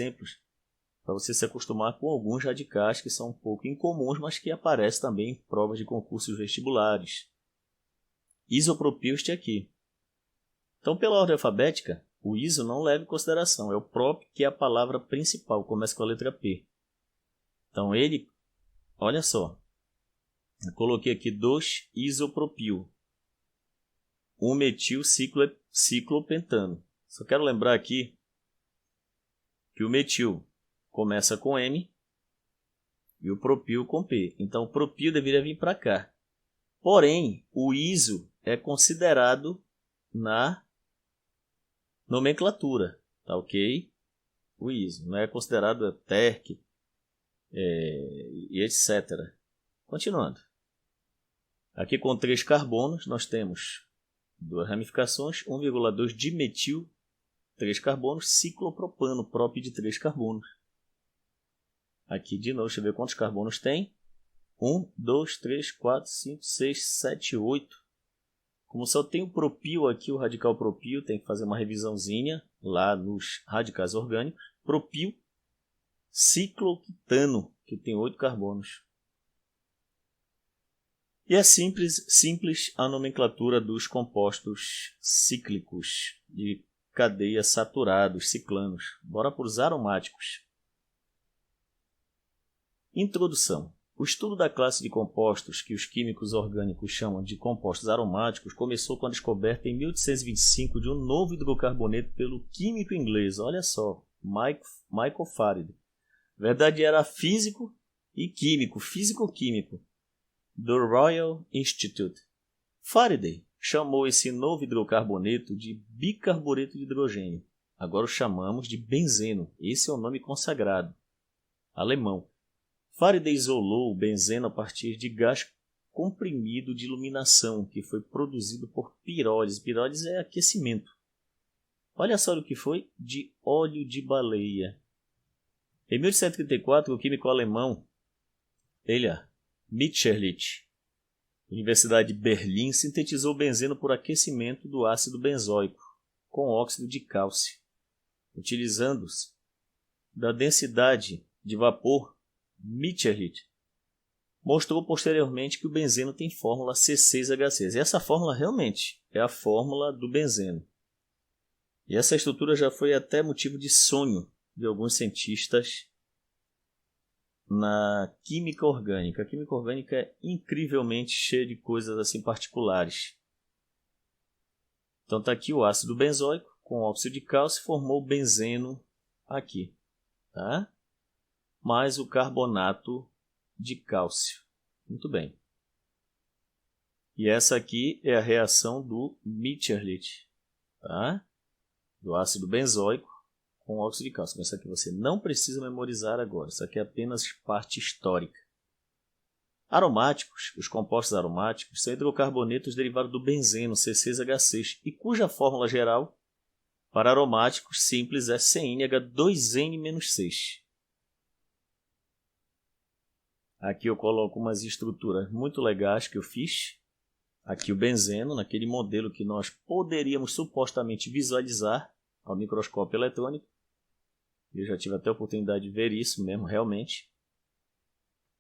exemplos para você se acostumar com alguns radicais que são um pouco incomuns, mas que aparecem também em provas de concursos vestibulares. Isopropil este aqui. Então, pela ordem alfabética, o iso não leva em consideração, é o prop que é a palavra principal, começa com a letra P. Então, ele, olha só, eu coloquei aqui 2-isopropil, 1-metil-ciclopentano. Só quero lembrar aqui que o metil começa com M e o propil com P. Então, o propil deveria vir para cá. Porém, o iso é considerado na nomenclatura, tá ok? O iso não é considerado terc e etc. Continuando. Aqui com 3 carbonos, nós temos 2 ramificações, 1,2 dimetil, 3 carbonos, ciclopropano, prop de 3 carbonos. Aqui de novo, deixa eu ver quantos carbonos tem. 1, 2, 3, 4, 5, 6, 7, 8. Como só tem o propil aqui, o radical propil, tem que fazer uma revisãozinha lá nos radicais orgânicos. Propil, ciclooctano, que tem 8 carbonos. E é simples a nomenclatura dos compostos cíclicos de cadeia saturados, ciclanos. Bora para os aromáticos. Introdução. O estudo da classe de compostos que os químicos orgânicos chamam de compostos aromáticos começou com a descoberta em 1825 de um novo hidrocarboneto pelo químico inglês, olha só, Michael Faraday. Na verdade era físico e químico, físico-químico, do Royal Institute. Faraday chamou esse novo hidrocarboneto de bicarboneto de hidrogênio. Agora o chamamos de benzeno, esse é o nome consagrado, alemão. Faraday isolou o benzeno a partir de gás comprimido de iluminação, que foi produzido por pirólise. Pirólise é aquecimento. Olha só o que foi de óleo de baleia. Em 1834, o químico alemão Elia Mitscherlich, Universidade de Berlim, sintetizou o benzeno por aquecimento do ácido benzoico com óxido de cálcio, utilizando-se da densidade de vapor. Mitscherlich mostrou posteriormente que o benzeno tem fórmula C6H6. E essa fórmula realmente é a fórmula do benzeno. E essa estrutura já foi até motivo de sonho de alguns cientistas na química orgânica. A química orgânica é incrivelmente cheia de coisas assim particulares. Então está aqui o ácido benzoico com óxido de cálcio formou o benzeno aqui, tá? Mais o carbonato de cálcio. Muito bem. E essa aqui é a reação do Mitscherlich, tá? Do ácido benzoico com óxido de cálcio. Mas isso aqui você não precisa memorizar agora. Isso aqui é apenas parte histórica. Aromáticos, os compostos aromáticos, são hidrocarbonetos derivados do benzeno, C6H6, e cuja fórmula geral para aromáticos simples é CnH2n-6. Aqui eu coloco umas estruturas muito legais que eu fiz. Aqui o benzeno, naquele modelo que nós poderíamos supostamente visualizar ao microscópio eletrônico. Eu já tive até a oportunidade de ver isso mesmo, realmente.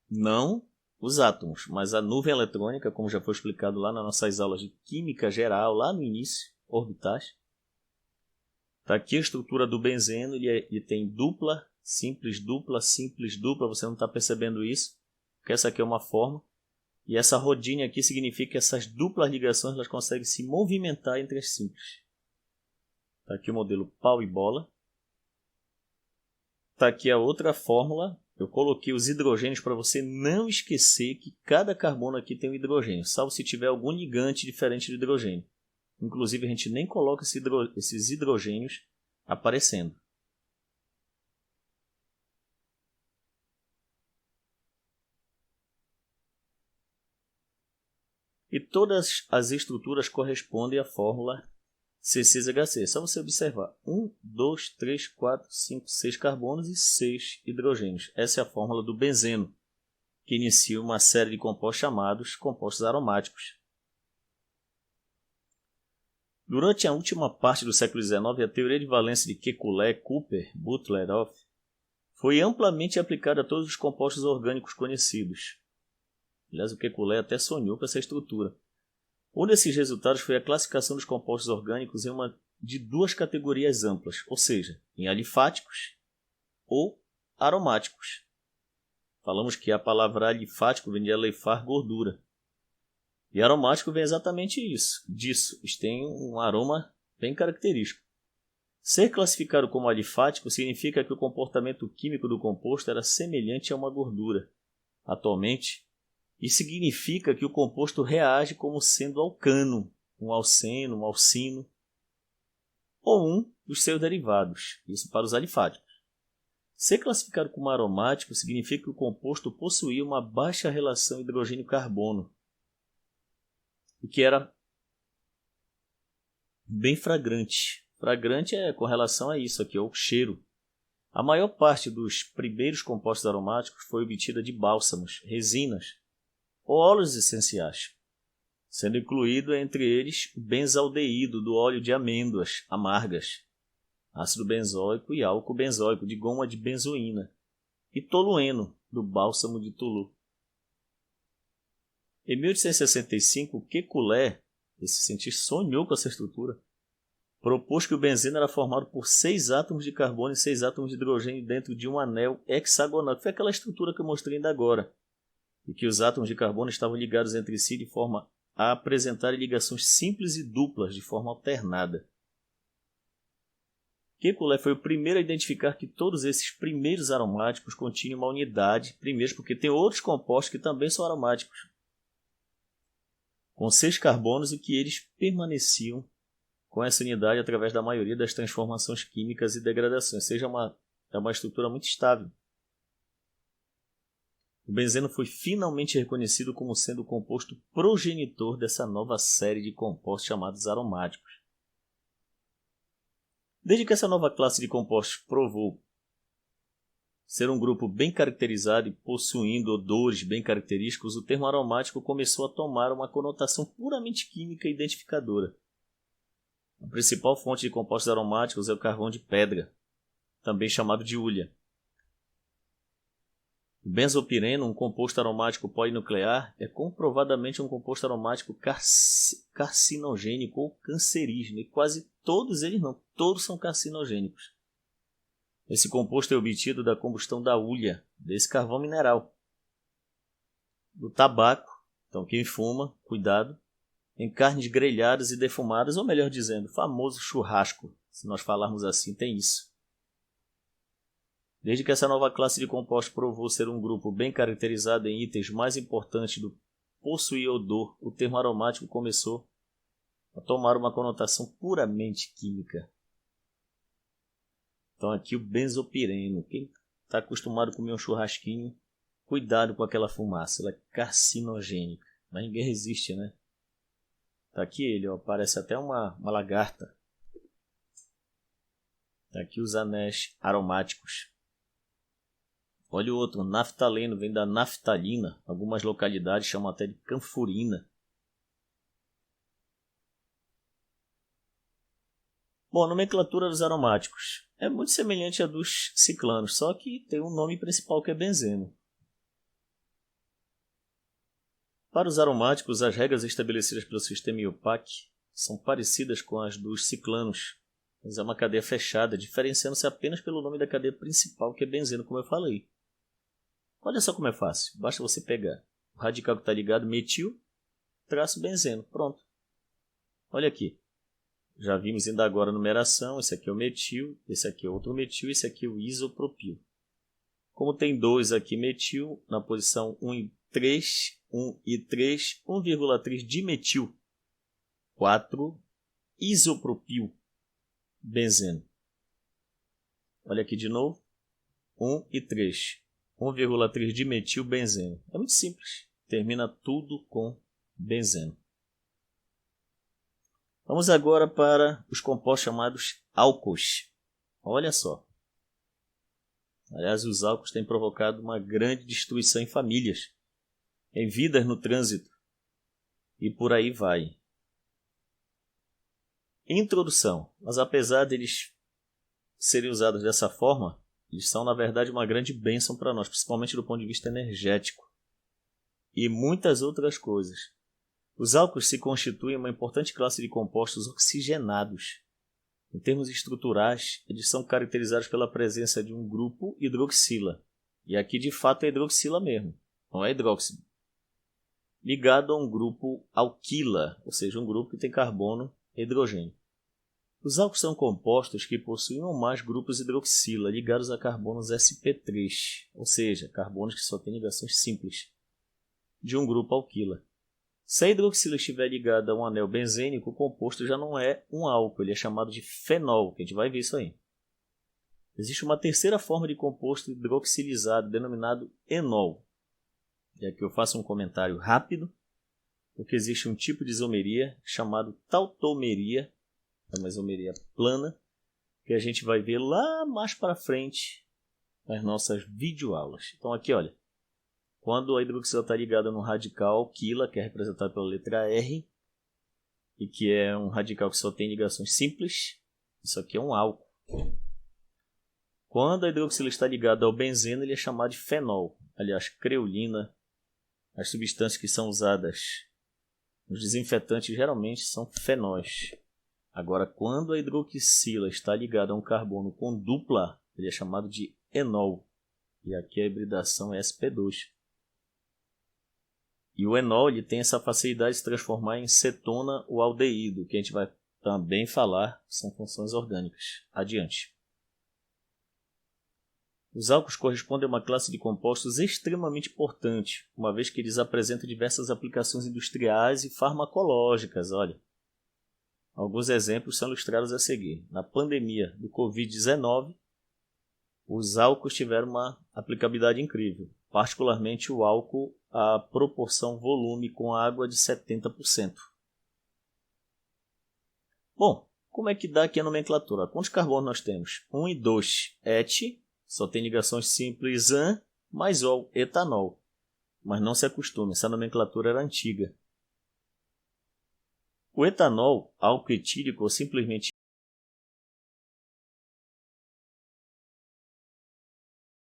Não os átomos, mas a nuvem eletrônica, como já foi explicado lá nas nossas aulas de química geral, lá no início, orbitais. Está aqui a estrutura do benzeno, ele tem dupla, simples, dupla, você não está percebendo isso. Porque essa aqui é uma forma, e essa rodinha aqui significa que essas duplas ligações elas conseguem se movimentar entre as simples. Está aqui o modelo pau e bola. Está aqui a outra fórmula. Eu coloquei os hidrogênios para você não esquecer que cada carbono aqui tem um hidrogênio, salvo se tiver algum ligante diferente do hidrogênio. Inclusive a gente nem coloca esses hidrogênios aparecendo. E todas as estruturas correspondem à fórmula C6H6. É só você observar. 1, 2, 3, 4, 5, 6 carbonos e 6 hidrogênios. Essa é a fórmula do benzeno, que inicia uma série de compostos chamados compostos aromáticos. Durante a última parte do século XIX, a teoria de valência de Kekulé, Cooper, Butler, foi amplamente aplicado a todos os compostos orgânicos conhecidos. Aliás, o Kekulé até sonhou com essa estrutura. Um desses resultados foi a classificação dos compostos orgânicos em uma de duas categorias amplas, ou seja, em alifáticos ou aromáticos. Falamos que a palavra alifático vem de alefar gordura. E aromático vem exatamente disso. Eles têm um aroma bem característico. Ser classificado como alifático significa que o comportamento químico do composto era semelhante a uma gordura. Atualmente, isso significa que o composto reage como sendo alcano, um alceno, um alcino, ou um dos seus derivados, isso para os alifáticos. Ser classificado como aromático significa que o composto possuía uma baixa relação hidrogênio-carbono, o que era bem fragrante. Fragrante é com relação a isso aqui, ao cheiro. A maior parte dos primeiros compostos aromáticos foi obtida de bálsamos, resinas ou óleos essenciais, sendo incluído entre eles o benzaldeído do óleo de amêndoas amargas, ácido benzoico e álcool benzoico de goma de benzoína, e tolueno do bálsamo de Tulu. Em 1865, Kekulé, esse cientista sonhou com essa estrutura, propôs que o benzeno era formado por 6 átomos de carbono e 6 átomos de hidrogênio dentro de um anel hexagonal, que foi aquela estrutura que eu mostrei ainda agora, e que os átomos de carbono estavam ligados entre si de forma a apresentar ligações simples e duplas de forma alternada. Kekulé foi o primeiro a identificar que todos esses primeiros aromáticos continham uma unidade, primeiro porque tem outros compostos que também são aromáticos, com 6 carbonos, e que eles permaneciam com essa unidade através da maioria das transformações químicas e degradações, ou seja, é uma estrutura muito estável. O benzeno foi finalmente reconhecido como sendo o composto progenitor dessa nova série de compostos chamados aromáticos. Desde que essa nova classe de compostos provou ser um grupo bem caracterizado e possuindo odores bem característicos, o termo aromático começou a tomar uma conotação puramente química e identificadora. A principal fonte de compostos aromáticos é o carvão de pedra, também chamado de hulha. O benzopireno, um composto aromático polinuclear, é comprovadamente um composto aromático carcinogênico ou cancerígeno, e quase todos eles não, todos são carcinogênicos. Esse composto é obtido da combustão da hulha, desse carvão mineral. Do tabaco, então quem fuma, cuidado, em carnes grelhadas e defumadas, ou melhor dizendo, famoso churrasco, se nós falarmos assim, tem isso. Desde que essa nova classe de compostos provou ser um grupo bem caracterizado em itens mais importantes do possuir odor, o termo aromático começou a tomar uma conotação puramente química. Então aqui o benzopireno. Quem está acostumado a comer um churrasquinho, cuidado com aquela fumaça, ela é carcinogênica. Mas ninguém resiste, né? Está aqui ele, ó, parece até uma lagarta. Está aqui os anéis aromáticos. Olha o outro, naftaleno, vem da naftalina. Algumas localidades chamam até de canfurina. Bom, a nomenclatura dos aromáticos é muito semelhante à dos ciclanos, só que tem um nome principal que é benzeno. Para os aromáticos, as regras estabelecidas pelo sistema IUPAC são parecidas com as dos ciclanos, mas é uma cadeia fechada, diferenciando-se apenas pelo nome da cadeia principal, que é benzeno, como eu falei. Olha só como é fácil, basta você pegar o radical que está ligado, metil, traço benzeno, pronto. Olha aqui, já vimos ainda agora a numeração, esse aqui é o metil, esse aqui é outro metil, esse aqui é o isopropil. Como tem 2 aqui metil, na posição 1 e 3, 1,3 dimetil, 4 isopropil, benzeno. Olha aqui de novo, 1 e 3. 1,3 dimetil benzeno. É muito simples. Termina tudo com benzeno. Vamos agora para os compostos chamados álcoois. Olha só. Aliás, os álcoois têm provocado uma grande destruição em famílias, em vidas no trânsito, e por aí vai. Introdução. Mas apesar deles serem usados dessa forma, Eles são, na verdade, uma grande bênção para nós, principalmente do ponto de vista energético. E muitas outras coisas. Os álcools se constituem uma importante classe de compostos oxigenados. Em termos estruturais, eles são caracterizados pela presença de um grupo hidroxila. E aqui, de fato, é hidroxila mesmo, não é hidróxido. Ligado a um grupo alquila, ou seja, um grupo que tem carbono e hidrogênio. Os álcools são compostos que possuem um ou mais grupos hidroxila ligados a carbonos sp3, ou seja, carbonos que só têm ligações simples, de um grupo alquila. Se a hidroxila estiver ligada a um anel benzênico, o composto já não é um álcool, ele é chamado de fenol, que a gente vai ver isso aí. Existe uma terceira forma de composto hidroxilizado, denominado enol. E aqui eu faço um comentário rápido, porque existe um tipo de isomeria chamado tautomeria, é uma isomeria plana, que a gente vai ver lá mais para frente nas nossas videoaulas. Então aqui, olha, quando a hidroxila está ligada no radical alquila, que é representado pela letra R, e que é um radical que só tem ligações simples, isso aqui é um álcool. Quando a hidroxila está ligada ao benzeno, ele é chamado de fenol. Aliás, creolina, as substâncias que são usadas nos desinfetantes geralmente são fenóis. Agora, quando a hidroxila está ligada a um carbono com dupla, ele é chamado de enol. E aqui a hibridação é sp2. E o enol ele tem essa facilidade de se transformar em cetona ou aldeído, que a gente vai também falar, são funções orgânicas. Adiante. Os álcools correspondem a uma classe de compostos extremamente importante, uma vez que eles apresentam diversas aplicações industriais e farmacológicas. Olha, alguns exemplos são ilustrados a seguir. Na pandemia do Covid-19, os álcools tiveram uma aplicabilidade incrível, particularmente o álcool a proporção volume com água de 70%. Bom, como é que dá aqui a nomenclatura? Quantos carbonos nós temos? 1 e 2, et, só tem ligações simples an, mais ol, etanol. Mas não se acostume, essa nomenclatura era antiga. O etanol, álcool etílico ou simplesmente